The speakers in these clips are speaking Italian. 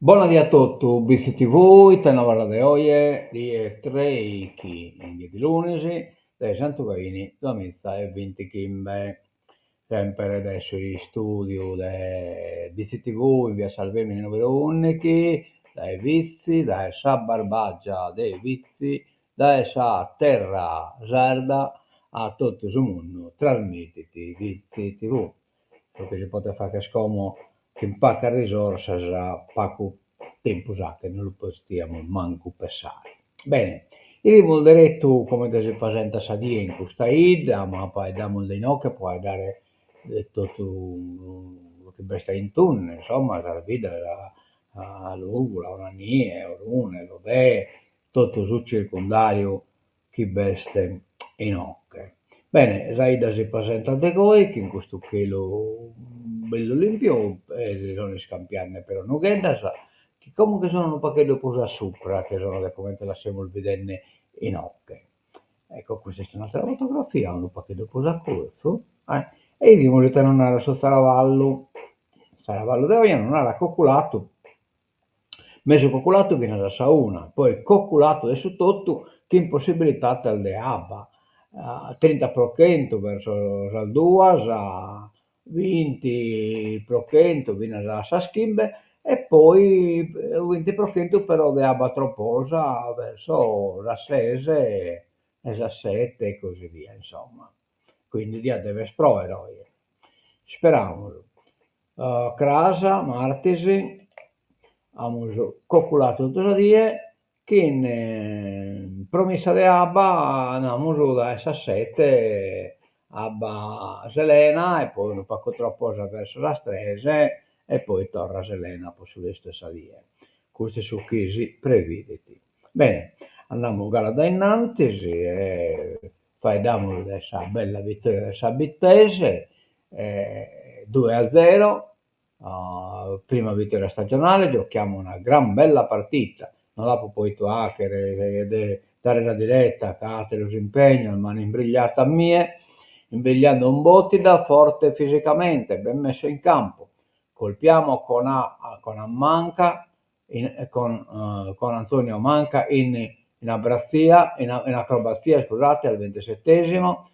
Buonasera a tutti, visti voi, te nuova de oie, di 3 di lunesi, dai Santucaini, 2025, sempre adesso in studio di visti voi, in via Salvemini numero 11, dai Vizi, dai Sa Barbaggia dei Vizi, dai Sa Terra Sarda, a tutto il mondo, trasmettiti Vizi TV, perché si poteva fare che scomo che impacca risorse a poco tempo che non lo possiamo manco pensare. Bene, il molderetto come che si presenta Sadia in questa ida, ma poi diamo dei no che puoi dare tutto lo che besta in tunne, insomma, la vita a l'ugula, una nie, orune, lo è, tutto sul circondario che beste in ocche. Bene, Zaida si presenta a voi, che in questo chelo bello limpio, sono scampiarne però non gheddas, che comunque sono un pacchetto posa sopra, che sono le come la siamo vedendo in ocche. Ecco, questa è un'altra fotografia, un pacchetto posa corso, e di che non era su Saravallo de non era coccolato, messo coccolato viene da sauna, poi coccolato adesso tutto, che impossibilità tal de abba. 30% verso il 2, a 20% viene da Saschimbe e poi 20% però de abba tropposa verso la Sese e la 7 e così via, insomma. Quindi dia deve esplorare. Speriamo. Crasa, Martesi, abbiamo calcolato tutti i giorni che in promessa di Abba andiamo da essa 7 Abba Selena e poi un po' troppo verso la Strese e poi torna a Selena poi sulle stesse vie. Questi sono crisi prevediti. Bene, andiamo a da innanzi e fai damo questa bella vittoria del Sabittese 2-0, prima vittoria stagionale, giochiamo una gran bella partita, non la può poi hacker, dare la diretta, cate lo impegno, mano imbrigliata a mie, imbrigliando un Bottida forte fisicamente, ben messo in campo, colpiamo con Manca, con Antonio Manca in acrobazia, scusate, al 27esimo,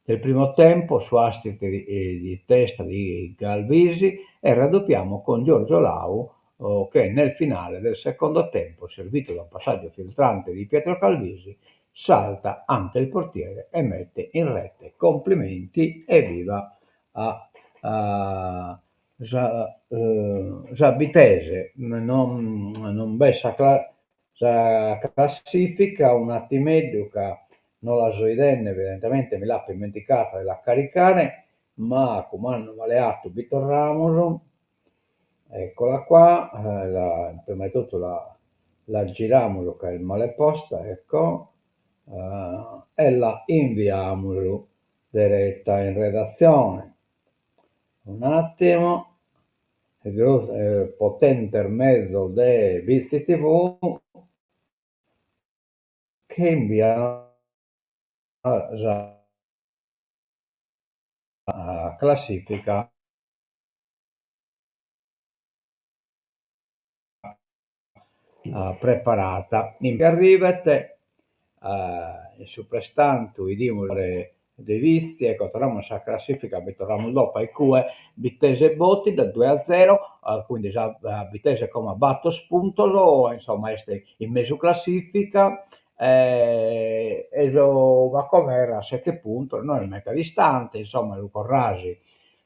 del primo tempo su astite di testa di Galvisi e raddoppiamo con Giorgio Lau che nel finale del secondo tempo, servito da un passaggio filtrante di Pietro Calvisi, salta anche il portiere e mette in rete. Complimenti e viva a Sabitese, non bessa classifica un attimeddio che non la so idenne, evidentemente me l'ha dimenticata e la caricare, ma come hanno maleato Vitor Ramos, eccola qua, prima di tutto la giriamo che è il male posta, ecco, e la inviamo diretta in redazione. Un attimo, il potente mezzo dei Visti TV che invia la classifica preparata. In arrivate su prestanto i dimore dei vizi, ecco, troviamo la classifica, troviamo dopo i QE, Vitesse Botti da 2-0, quindi già Vitesse come batto spuntolo, insomma, este in mezzo classifica, ma come era a 7 punti, non è meta distante, insomma, Luco Rasi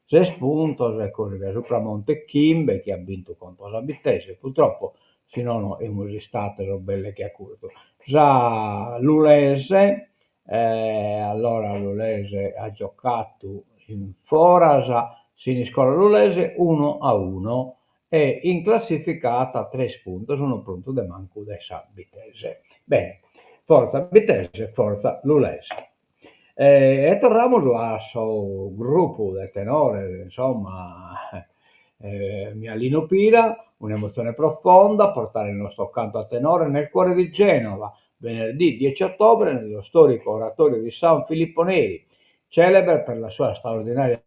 6 punti e così via, sopra Monte Kimbe che ha vinto contro la Vitesse, purtroppo se no siamo state belle che ha curto. Già l'Ulese, allora l'Ulese ha giocato in Forasa, Siniscola l'Ulese 1-1 e in classificata a 3 punti, sono pronto da manco da Vitesse. Bene, forza Vitesse, forza l'Ulese. E torniamo al suo gruppo del tenore, insomma, Mialino Pira, un'emozione profonda, portare il nostro canto a tenore nel cuore di Genova, venerdì 10 ottobre, nello storico oratorio di San Filippo Neri, celebre per la sua straordinaria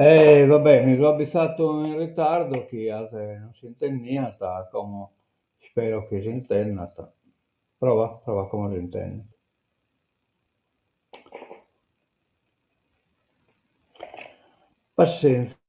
Vabbè, mi sono avvisato in ritardo che non si intendeva, come spero che si intenda. Prova come si intende. Pazienza.